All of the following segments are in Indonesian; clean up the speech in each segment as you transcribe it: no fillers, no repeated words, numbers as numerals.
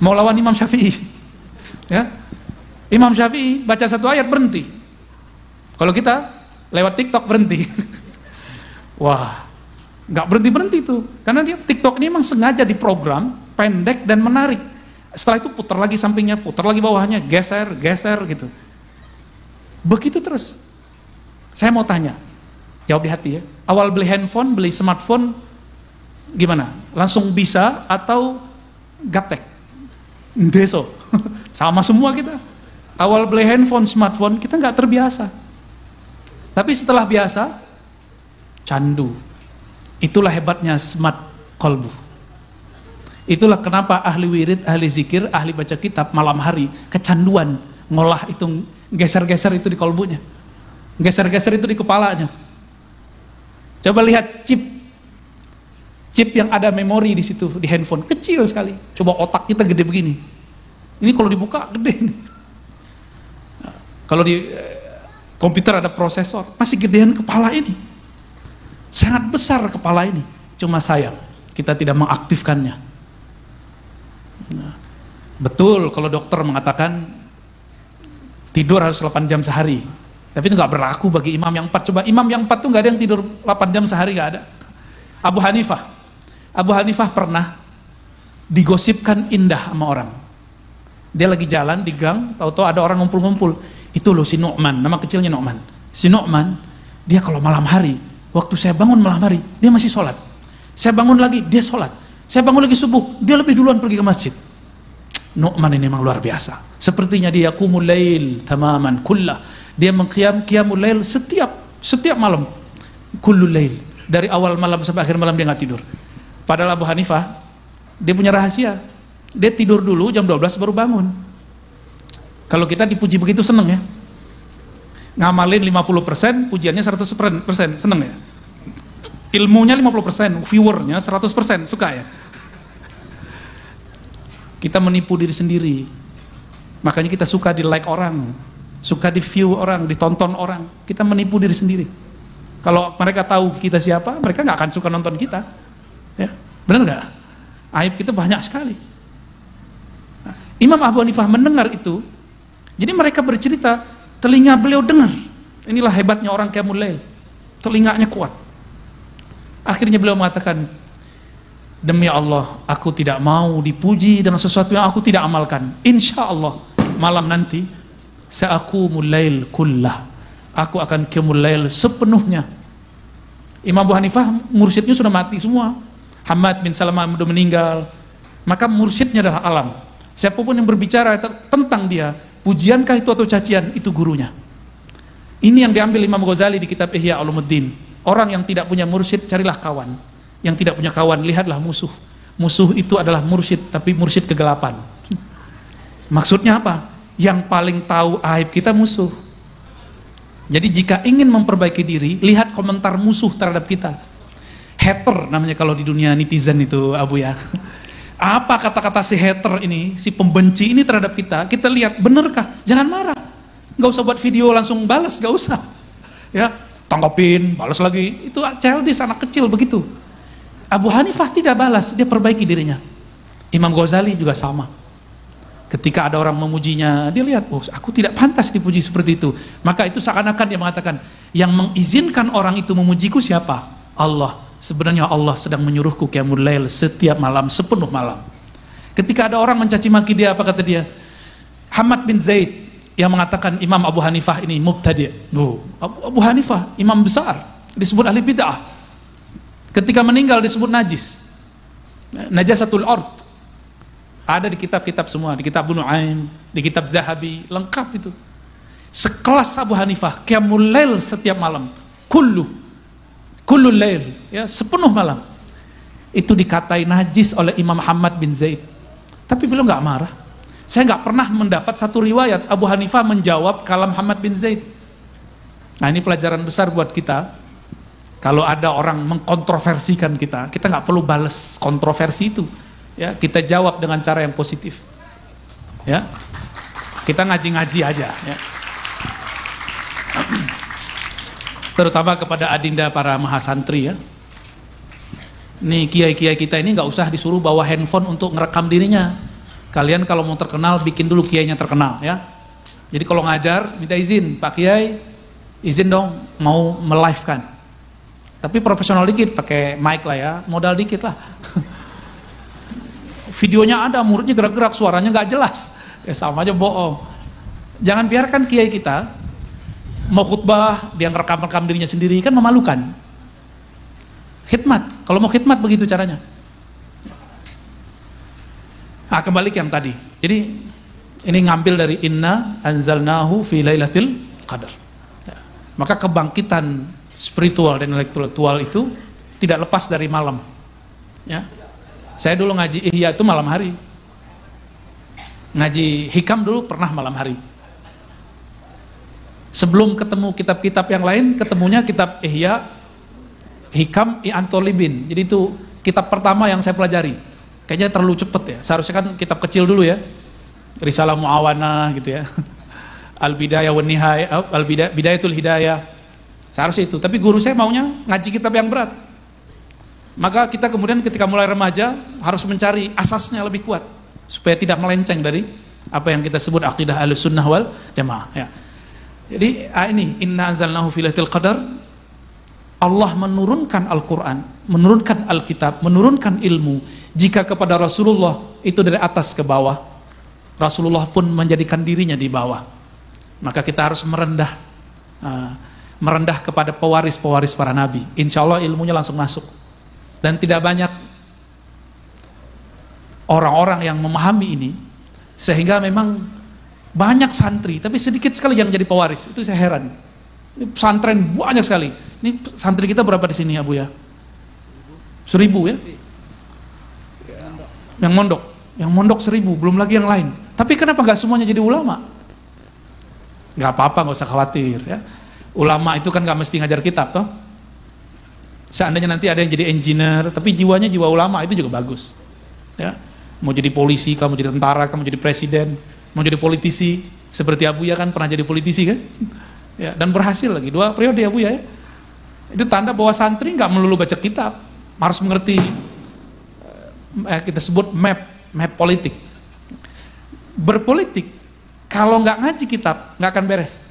Mau lawan Imam Syafi'i. Ya. Imam Syafi'i baca satu ayat berhenti. Kalau kita lewat TikTok berhenti. Wah, nggak berhenti tuh. Karena dia TikTok ini memang sengaja diprogram pendek dan menarik. Setelah itu putar lagi sampingnya, putar lagi bawahnya, geser gitu. Begitu terus. Saya mau tanya, jawab di hati ya. Awal beli handphone, beli smartphone, gimana? Langsung bisa atau gaptek? Deso. Sama semua kita. Awal beli handphone, smartphone, kita nggak terbiasa. Tapi setelah biasa, candu. Itulah hebatnya smart kolbu. Itulah kenapa ahli wirid, ahli zikir, ahli baca kitab malam hari kecanduan ngolah itu, geser-geser itu di kolbunya, geser-geser itu di kepalanya. Coba lihat chip yang ada memori di situ di handphone, kecil sekali. Coba otak kita gede begini. Ini kalau dibuka gede. Nah, kalau di komputer ada prosesor, masih gedean kepala ini. Sangat besar kepala ini. Cuma sayang kita tidak mengaktifkannya. Nah, betul kalau dokter mengatakan tidur harus 8 jam sehari. Tapi itu nggak berlaku bagi imam yang 4. Coba imam yang 4 tuh nggak ada yang tidur 8 jam sehari, nggak ada. Abu Hanifah pernah digosipkan indah sama orang. Dia lagi jalan di gang, tahu-tahu ada orang ngumpul-ngumpul. Itu loh si Nu'man, nama kecilnya Nu'man. Si Nu'man, dia kalau malam hari, waktu saya bangun malam hari, dia masih sholat. Saya bangun lagi, dia sholat. Saya bangun lagi subuh, dia lebih duluan pergi ke masjid. Nu'man ini memang luar biasa. Sepertinya dia qumul lail tamaman kullah. Dia qiyamul lail setiap malam. Kullul lail. Dari awal malam sampai akhir malam dia nggak tidur. Padahal Abu Hanifah, dia punya rahasia. Dia tidur dulu jam 12 baru bangun. Kalau kita dipuji begitu seneng ya. Ngamalin 50%, pujiannya 100%, seneng ya. Ilmunya 50%, viewernya 100%, suka ya. Kita menipu diri sendiri. Makanya kita suka di like orang, suka di view orang, ditonton orang. Kita menipu diri sendiri. Kalau mereka tahu kita siapa, mereka nggak akan suka nonton kita. Ya, benar nggak? Aib kita banyak sekali. Nah, Imam Abu Hanifah mendengar itu, jadi mereka bercerita, telinga beliau dengar. Inilah hebatnya orang qiyamul lail. Telinganya kuat. Akhirnya beliau mengatakan, demi Allah, aku tidak mau dipuji dengan sesuatu yang aku tidak amalkan. Insya Allah, malam nanti, sa'aqumul lail kullah. Aku akan qiyamul lail sepenuhnya. Imam Abu Hanifah, mursyidnya sudah mati semua. Hamad bin Salamah sudah meninggal. Maka mursyidnya adalah alam. Siapapun yang berbicara tentang dia, pujiankah itu atau cacian, itu gurunya. Ini yang diambil Imam Ghazali di kitab Ihya Ulumuddin. Orang yang tidak punya mursyid, carilah kawan. Yang tidak punya kawan, lihatlah musuh. Musuh itu adalah mursyid, tapi mursyid kegelapan. Maksudnya apa? Yang paling tahu aib kita musuh. Jadi jika ingin memperbaiki diri, lihat komentar musuh terhadap kita. Hater namanya kalau di dunia netizen itu, Abu ya. Apa kata-kata si hater ini, si pembenci ini terhadap kita? Kita lihat, benarkah? Jangan marah. Gak usah buat video langsung balas, gak usah. Ya, tanggapin, balas lagi. Itu childish, anak kecil begitu. Abu Hanifah tidak balas, dia perbaiki dirinya. Imam Ghazali juga sama. Ketika ada orang memujinya, dia lihat, oh aku tidak pantas dipuji seperti itu. Maka itu seakan-akan dia mengatakan, yang mengizinkan orang itu memujiku siapa? Allah. Sebenarnya Allah sedang menyuruhku qiyamul lail setiap malam, sepenuh malam. Ketika ada orang mencaci maki dia, apa kata dia? Hamad bin Zaid yang mengatakan Imam Abu Hanifah ini mubtadi'. Oh, Abu Hanifah, imam besar, disebut ahli bid'ah. Ketika meninggal disebut najis. Najasatul ard. Ada di kitab-kitab semua, di kitab Ibnu Nu'aim, di kitab Zahabi, lengkap itu. Sekelas Abu Hanifah, qiyamul lail setiap malam. Kullul lail, ya, sepenuh malam. Itu dikatai najis oleh Imam Hamad bin Zaid. Tapi beliau nggak marah. Saya nggak pernah mendapat satu riwayat Abu Hanifah menjawab kalam Hamad bin Zaid. Nah, ini pelajaran besar buat kita. Kalau ada orang mengkontroversikan kita nggak perlu balas kontroversi itu. Ya, kita jawab dengan cara yang positif. Ya, kita ngaji-ngaji aja. Ya. Terutama kepada adinda para mahasantri ya. Nih kiai-kiai kita ini nggak usah disuruh bawa handphone untuk ngerekam dirinya. kalian kalau mau terkenal bikin dulu kiainya terkenal ya. Jadi kalau ngajar minta izin, Pak Kiai izin dong mau melive-kan. Tapi profesional dikit, pakai mic lah ya, modal dikit lah. Videonya ada, muridnya gerak-gerak, suaranya nggak jelas, ya sama aja bohong. Jangan biarkan kiai kita mau khutbah dia ngerekam-rekam dirinya sendiri, kan memalukan. Khidmat, kalau mau khidmat begitu caranya. Nah, kembali ke yang tadi. Jadi ini ngambil dari inna anzalnahu fi lailatul qadar. Ya. Maka kebangkitan spiritual dan intelektual itu tidak lepas dari malam. Ya. Saya dulu ngaji Ihya itu malam hari. Ngaji Hikam dulu pernah malam hari. Sebelum ketemu kitab-kitab yang lain, ketemunya kitab Ihya, Hikam, I'an-Tolibin. Jadi itu kitab pertama yang saya pelajari. Kayaknya terlalu cepet ya. Seharusnya kan kitab kecil dulu ya. Risalah Muawanah gitu ya. Al-Bidayah wan Nihayah, Bidayatul Hidayah. Seharusnya itu. Tapi guru saya maunya ngaji kitab yang berat. Maka kita kemudian ketika mulai remaja harus mencari asasnya lebih kuat supaya tidak melenceng dari apa yang kita sebut akidah Ahlussunnah wal Jamaah ya. Jadi ini inna anzalnahu fi lailatul qadar. Allah menurunkan Al-Quran, menurunkan Alkitab, menurunkan ilmu. Jika kepada Rasulullah itu dari atas ke bawah, Rasulullah pun menjadikan dirinya di bawah. Maka kita harus merendah kepada pewaris-pewaris para nabi. Insya Allah ilmunya langsung masuk. Dan tidak banyak orang-orang yang memahami ini, sehingga memang banyak santri, tapi sedikit sekali yang jadi pewaris. Itu saya heran. Ini pesantren banyak sekali. Ini santri kita berapa di sini ya Bu ya? 1000 ya? Yang mondok 1000, belum lagi yang lain. Tapi kenapa nggak semuanya jadi ulama? Nggak apa-apa, nggak usah khawatir ya. Ulama itu kan nggak mesti ngajar kitab toh. Seandainya nanti ada yang jadi engineer, tapi jiwanya jiwa ulama, itu juga bagus. Ya, mau jadi polisi, kamu jadi tentara, kamu jadi presiden, mau jadi politisi, seperti Abuya kan pernah jadi politisi kan? Ya, dan berhasil lagi 2 periode Abuya ya. Itu tanda bahwa santri nggak melulu baca kitab, harus mengerti kita sebut map politik. Berpolitik kalau nggak ngaji kitab nggak akan beres,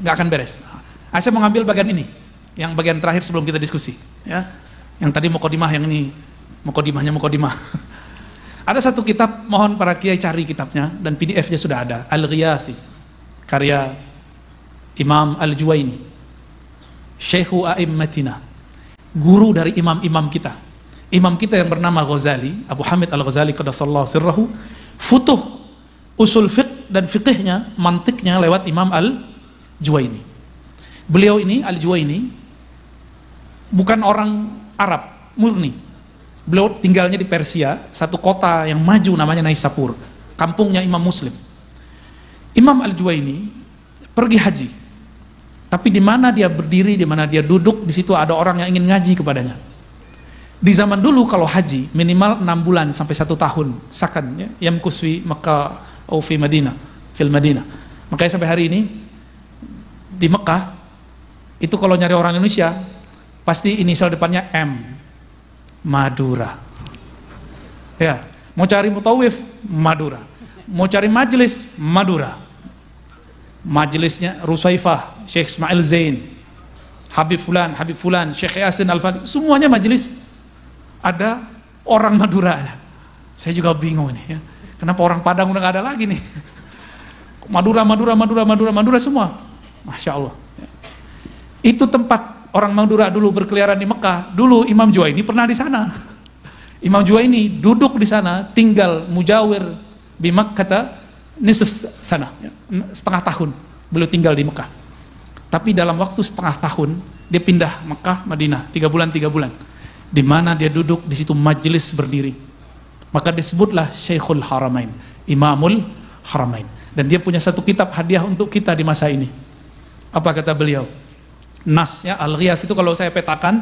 nggak akan beres. Saya mau ngambil bagian ini, yang bagian terakhir sebelum kita diskusi, ya. Yang tadi muqaddimah, yang ini muqaddimahnya muqaddimah. Ada satu kitab, mohon para kiai cari kitabnya dan PDF-nya sudah ada, Al-Ghiyathi, karya Imam Al-Juwaini, Syekhu A'immatina, guru dari imam-imam kita. Imam kita yang bernama Ghazali, Abu Hamid Al-Ghazali qaddasallahu sirrahu, futuh usul fiqh dan fiqihnya, mantiknya lewat Imam Al-Juwaini. Beliau ini, Al-Juwaini, bukan orang Arab murni. Beliau tinggalnya di Persia, satu kota yang maju namanya Naisapur, kampungnya Imam Muslim. Imam Al-Juwaini pergi haji, tapi di mana dia berdiri, di mana dia duduk, di situ ada orang yang ingin ngaji kepadanya. Di zaman dulu kalau haji minimal 6 bulan sampai 1 tahun sakan ya, yamkus fi Makkah atau fi Madinah, fil Madinah. Makanya sampai hari ini di Mekah itu kalau nyari orang Indonesia pasti inisial depannya M, Madura. Ya, mau cari mutawif Madura, mau cari majelis Madura. Majelisnya Rusaifah, Syekh Ismail Zain, Habib Fulan, Syekh Yasin Al-Fadhi, semuanya majelis ada orang Madura. Saya juga bingung nih ya. Kenapa orang Padang udah gak ada lagi nih? Madura semua. Masya Allah. Itu tempat orang Madura dulu berkeliaran di Mekah. Dulu Imam Juwaini pernah di sana. Imam Juwaini duduk di sana, tinggal mujawir di Makkah nisf sana, ya, setengah tahun beliau tinggal di Mekah. Tapi dalam waktu setengah tahun dia pindah Mekah, Madinah, 3 bulan. Di mana dia duduk di situ majelis berdiri. Maka disebutlah Syekhul Haramain, Imamul Haramain. Dan dia punya satu kitab hadiah untuk kita di masa ini. Apa kata beliau? Nas ya, Al-Ghiyas itu kalau saya petakan,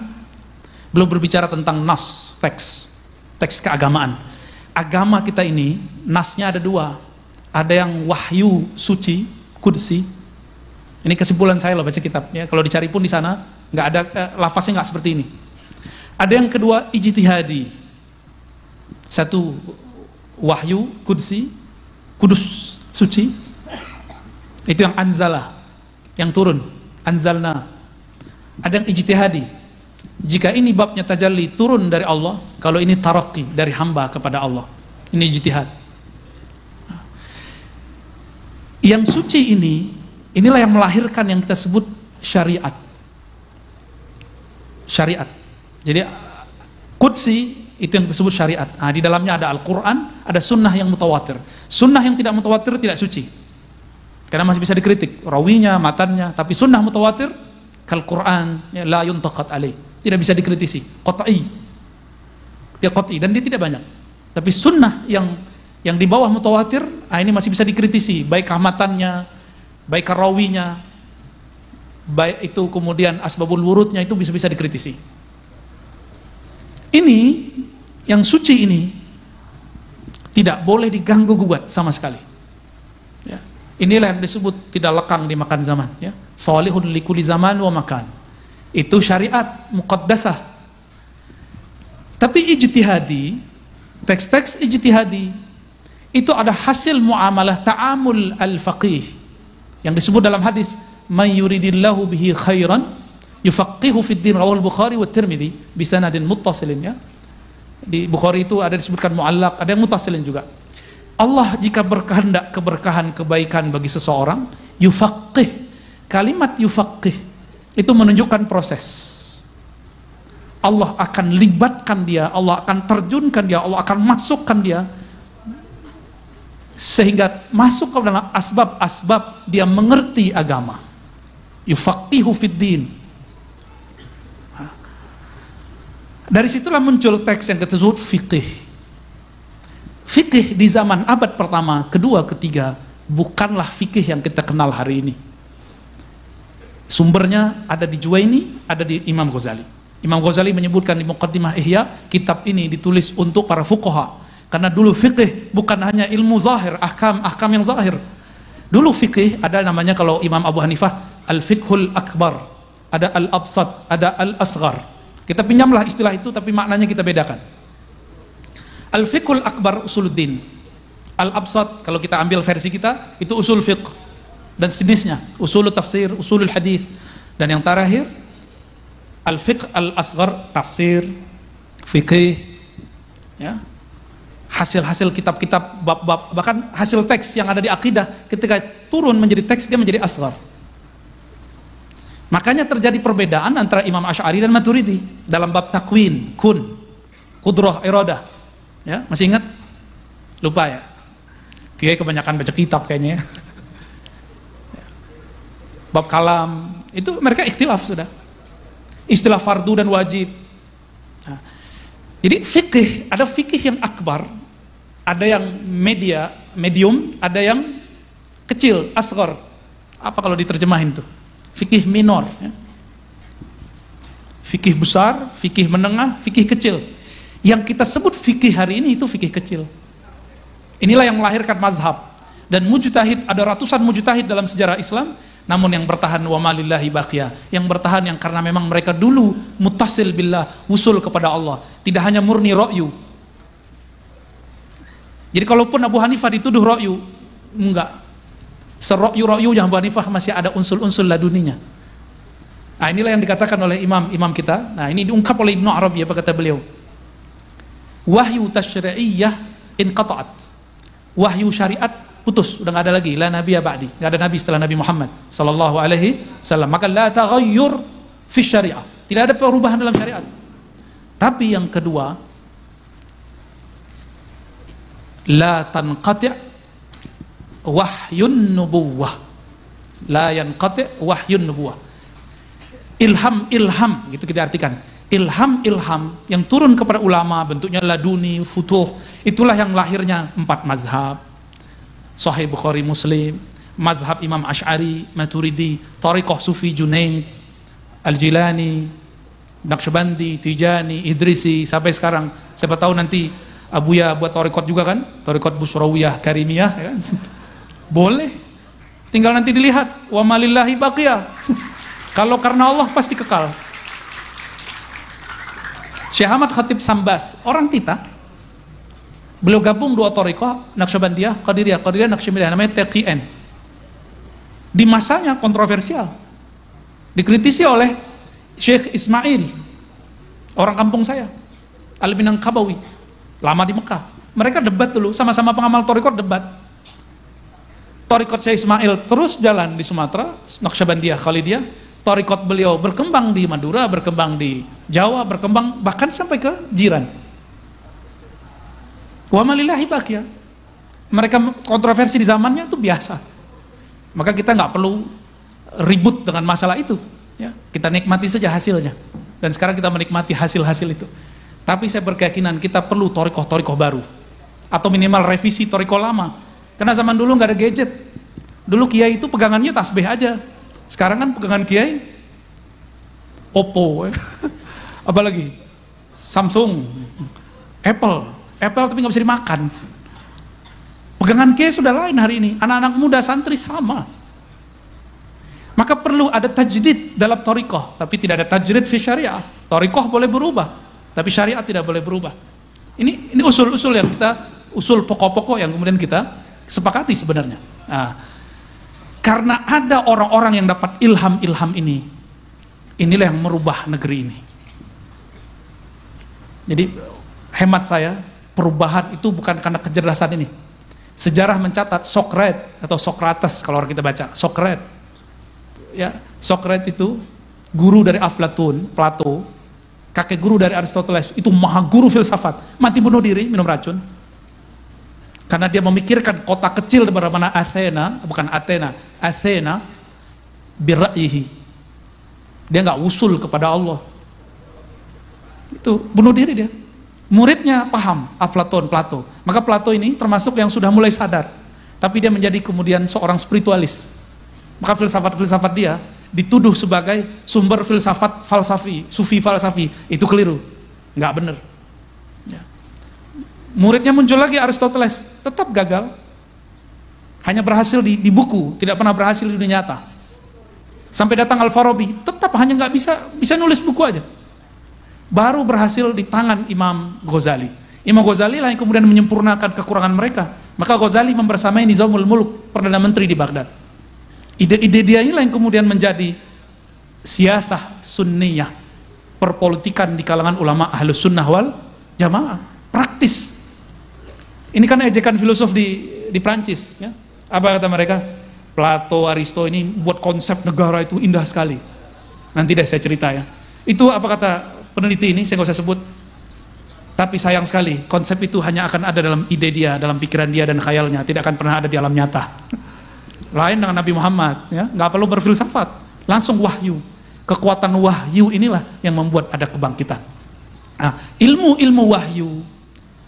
beliau berbicara tentang nas, teks keagamaan. Agama kita ini nasnya ada 2. Ada yang wahyu suci, kudsi. Ini kesimpulan saya loh baca kitabnya. Kalau dicari pun di sana nggak ada, lafaznya nggak seperti ini. Ada yang kedua ijtihadi. Satu wahyu, kudsi, kudus, suci. Itu yang anzalah, yang turun, anzalna. Ada yang ijtihadi. Jika ini babnya tajalli turun dari Allah, kalau ini taraqi dari hamba kepada Allah. Ini ijtihad. Yang suci inilah yang melahirkan yang kita sebut syariat. Syariat. Jadi qudsi itu yang disebut syariat. Di dalamnya ada Al-Quran, ada sunnah yang mutawatir. Sunnah yang tidak mutawatir tidak suci, karena masih bisa dikritik rawinya, matannya. Tapi sunnah mutawatir kal Quran, ya, la yuntaqat alaih, tidak bisa dikritisi, qat'i. Dia qat'i dan dia tidak banyak. Tapi sunnah yang di bawah mutawatir, ini masih bisa dikritisi, baik matannya, baik rawinya, baik itu kemudian asbabul wurudnya, itu bisa dikritisi. Ini yang suci ini tidak boleh diganggu gugat sama sekali. Ya. Inilah yang disebut tidak lekang dimakan zaman. Ya. Salihun likuli zaman wa makan. Itu syariat muqaddasah. Tapi ijtihadi, teks-teks ijtihadi itu ada hasil muamalah ta'amul al-faqih yang disebut dalam hadis, "May yuridillahu bihi khairan yufaqihu fid din," rawahul Bukhari wa Tirmidzi bisanadin muttasilin. Ya. Di Bukhari itu ada disebutkan muallaq, ada yang muttasilin juga. Allah jika berkehendak keberkahan, kebaikan bagi seseorang, yufaqih. Kalimat yufaqih itu menunjukkan proses. Allah akan libatkan dia, Allah akan terjunkan dia, Allah akan masukkan dia, sehingga masuk ke dalam asbab-asbab dia mengerti agama. Yufaqihu fid din. Dari situlah muncul teks yang disebut fikih. Fikih di zaman abad pertama, kedua, ketiga bukanlah fikih yang kita kenal hari ini. Sumbernya ada di Juwaini, ada di Imam Ghazali. Imam Ghazali menyebutkan di Muqaddimah Ihya, kitab ini ditulis untuk para fuqaha. Karena dulu fikih bukan hanya ilmu zahir, ahkam yang zahir. Dulu fikih ada namanya, kalau Imam Abu Hanifah, al-fiqhul akbar, ada al-absat, ada al-asghar. Kita pinjamlah istilah itu, tapi maknanya kita bedakan. Al-fiqhul akbar usuluddin. Al-absat, kalau kita ambil versi kita, itu usul fiqh dan sejenisnya, usul tafsir, usulul hadis. Dan yang terakhir, al-fiqh al-asghar, tafsir, fikih, ya. Hasil-hasil kitab-kitab, bab-bab, bahkan hasil teks yang ada di akidah, ketika turun menjadi teks, dia menjadi asghar. Makanya terjadi perbedaan antara Imam Asy'ari dan Maturidi dalam bab takwin, kun, qudrah, iradah. Ya, masih ingat? Lupa ya? Kiai kebanyakan baca kitab kayaknya ya. Bab kalam, itu mereka ikhtilaf sudah. Istilah fardu dan wajib. Nah, jadi fikih, ada fikih yang akbar, ada yang medium, ada yang kecil, asghar. Apa kalau diterjemahin tuh? Fikih minor, ya. Fikih besar, fikih menengah, fikih kecil. Yang kita sebut fikih hari ini itu fikih kecil. Inilah yang melahirkan mazhab. Dan mujtahid, ada ratusan mujtahid dalam sejarah Islam, namun yang bertahan wa malillahi baqiyah, yang bertahan yang karena memang mereka dulu muttasil billah, usul kepada Allah, tidak hanya murni ra'yu. Jadi kalaupun Abu Hanifah dituduh ra'yu, enggak. Serokyu-rokyu yang Abu Hanifah masih ada unsur-unsur laduninya. Nah, inilah yang dikatakan oleh imam kita. Nah, ini diungkap oleh Ibnu Arabi, apa kata beliau? Wahyu tasyri'iyah inqata'at. Wahyu syariat putus, udah enggak ada lagi. La nabiyya ba'di, enggak ada nabi setelah Nabi Muhammad sallallahu alaihi wasallam. Maka la taghayyur fi syariah. Tidak ada perubahan dalam syariat. Tapi yang kedua, la tanqati' wahyun nubuwah, la yanqati' wahyun nubuwah. Ilham gitu kita artikan. Ilham yang turun kepada ulama, bentuknya laduni, futuh. Itulah yang lahirnya 4 mazhab. Sahih Bukhari Muslim, mazhab Imam Asy'ari, Maturidi, Thariqah Sufi Junaid, Al-Jilani, Naqsyabandi, Tijani, Idrisi, sampai sekarang. Siapa tahu nanti Abuya buat thariqat juga kan? Thariqat Busrawiyah, Karimiyah, ya kan? Boleh, tinggal nanti dilihat. Wa malillahi baqiyah. Kalau karena Allah pasti kekal. Syekh Ahmad Khatib Sambas, orang kita, Beliau gabung dua thariqah, Naqsyabandiyah, Qadiriyah, Naqsyabandiyah, namanya TQN. Di masanya kontroversial, dikritisi oleh Syekh Ismail, orang kampung saya, Al-Minangkabawi, lama di Mekah. Mereka debat dulu, sama-sama pengamal thariqah debat. Thariqat Syekh Ismail terus jalan di Sumatera, Naqsyabandiyah, Khalidiyah. Thariqat beliau berkembang di Madura, berkembang di Jawa, berkembang bahkan sampai ke jiran. Wa malillahi baqiyah. Mereka kontroversi di zamannya itu biasa. Maka kita nggak perlu ribut dengan masalah itu. Ya, kita nikmati saja hasilnya. Dan sekarang kita menikmati hasil-hasil itu. Tapi saya berkeyakinan kita perlu thariqah baru. Atau minimal revisi thariqah lama. Karena zaman dulu nggak ada gadget. Dulu kiai itu pegangannya tasbih aja. Sekarang kan pegangan kiai Oppo, apalagi Samsung, Apple tapi nggak bisa dimakan. Pegangan kiai sudah lain hari ini. Anak-anak muda santri sama. Maka perlu ada tajdid dalam thariqah, tapi tidak ada tajdid fi syariah. Thariqah boleh berubah, tapi syariat tidak boleh berubah. Ini usul-usul yang usul pokok-pokok yang kemudian kita sepakati sebenarnya. Nah, karena ada orang-orang yang dapat ilham ini, inilah yang merubah negeri ini. Jadi hemat saya, perubahan itu bukan karena kecerdasan ini. Sejarah mencatat Sokrates kalau orang kita baca, Sokrates itu guru dari Aflatun, Plato, kakek guru dari Aristoteles, itu maha guru filsafat, mati bunuh diri, minum racun. Karena dia memikirkan kota kecil bernama Athena birra'yihi. Dia nggak usul kepada Allah. Itu bunuh diri dia. Muridnya paham, Aflatun, Plato. Maka Plato ini termasuk yang sudah mulai sadar. Tapi dia menjadi kemudian seorang spiritualis. Maka filsafat-filsafat dia dituduh sebagai sumber filsafat falsafi, sufi falsafi. Itu keliru, nggak benar. Ya. Muridnya muncul lagi Aristoteles, tetap gagal. Hanya berhasil di buku, tidak pernah berhasil di dunia nyata. Sampai datang Al-Farabi, tetap hanya nggak bisa nulis buku aja. Baru berhasil di tangan Imam Ghazali. Imam Ghazali lah yang kemudian menyempurnakan kekurangan mereka. Maka Ghazali membersamai Nizamul Muluk, Perdana Menteri di Baghdad. Ide-ide dia inilah yang kemudian menjadi siasah sunniyah, perpolitikan di kalangan ulama ahlus sunnah wal jamaah, praktis. Ini kan ejekan filosof di Prancis, ya. Apa kata mereka? Plato, Aristo ini buat konsep negara itu indah sekali. Nanti deh saya cerita ya. Itu apa kata peneliti ini, saya nggak usah sebut. Tapi sayang sekali, konsep itu hanya akan ada dalam ide dia, dalam pikiran dia dan khayalnya, tidak akan pernah ada di alam nyata. Lain dengan Nabi Muhammad, ya, nggak perlu berfilsafat, langsung wahyu. Kekuatan wahyu inilah yang membuat ada kebangkitan. Nah, ilmu wahyu,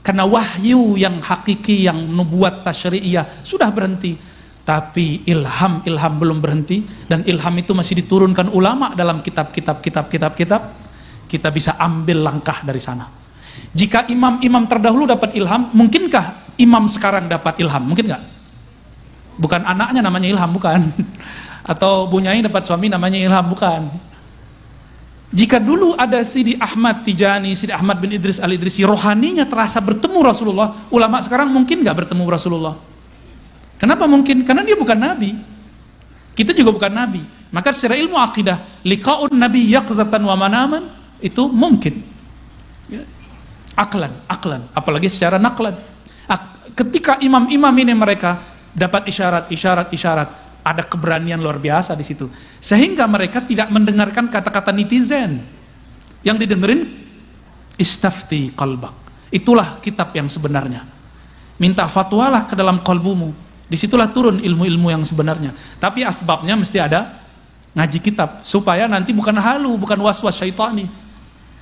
karena wahyu yang hakiki, yang nubuat tasyri'iyah sudah berhenti, tapi ilham belum berhenti, dan ilham itu masih diturunkan ulama dalam kitab-kitab. Kita bisa ambil langkah dari sana. Jika imam-imam terdahulu dapat ilham, mungkinkah imam sekarang dapat ilham? Mungkin nggak? Bukan anaknya namanya ilham, bukan. Atau Bu Nyai dapat suami namanya ilham, bukan. Jika dulu ada Sidi Ahmad Tijani, Sidi Ahmad bin Idris al-Idrisi, rohaninya terasa bertemu Rasulullah, ulama sekarang mungkin nggak bertemu Rasulullah. Kenapa mungkin? Karena dia bukan nabi. Kita juga bukan nabi. Maka secara ilmu akidah, liqa'un nabi yaqzatan wa manaman, itu mungkin. Ya. Aklan, apalagi secara naklan. Ketika imam-imam ini mereka dapat isyarat, ada keberanian luar biasa di situ. Sehingga mereka tidak mendengarkan kata-kata netizen. Yang didengerin istafti qalbak. Itulah kitab yang sebenarnya. Minta fatwalah ke dalam qalbumu. Disitulah turun ilmu-ilmu yang sebenarnya. Tapi asbabnya mesti ada ngaji kitab supaya nanti bukan halu, bukan was-was syaitani.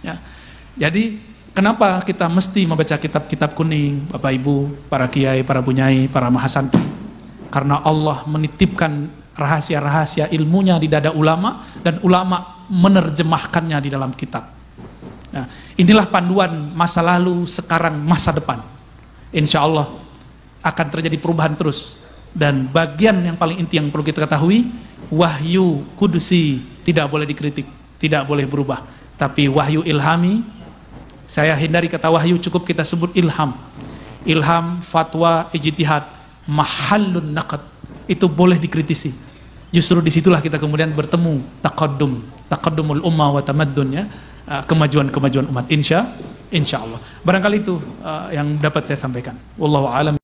Ya. Jadi kenapa kita mesti membaca kitab-kitab kuning, Bapak Ibu, para kiai, para bunyai, para mahasantri? Karena Allah menitipkan rahasia-rahasia ilmunya di dada ulama, dan ulama menerjemahkannya di dalam kitab. Nah, inilah panduan masa lalu, sekarang, masa depan. Insya Allah akan terjadi perubahan terus. Dan bagian yang paling inti yang perlu kita ketahui, wahyu kudusi tidak boleh dikritik, tidak boleh berubah. Tapi wahyu ilhami, saya hindari kata wahyu, cukup kita sebut ilham. ilham, fatwa, ijtihad, mahallun naqad, itu boleh dikritisi. Justru disitulah kita kemudian bertemu taqaddumul ummah wa tamaddunnya, kemajuan umat, insya Allah. Barangkali itu yang dapat saya sampaikan. Wallahu a'lam.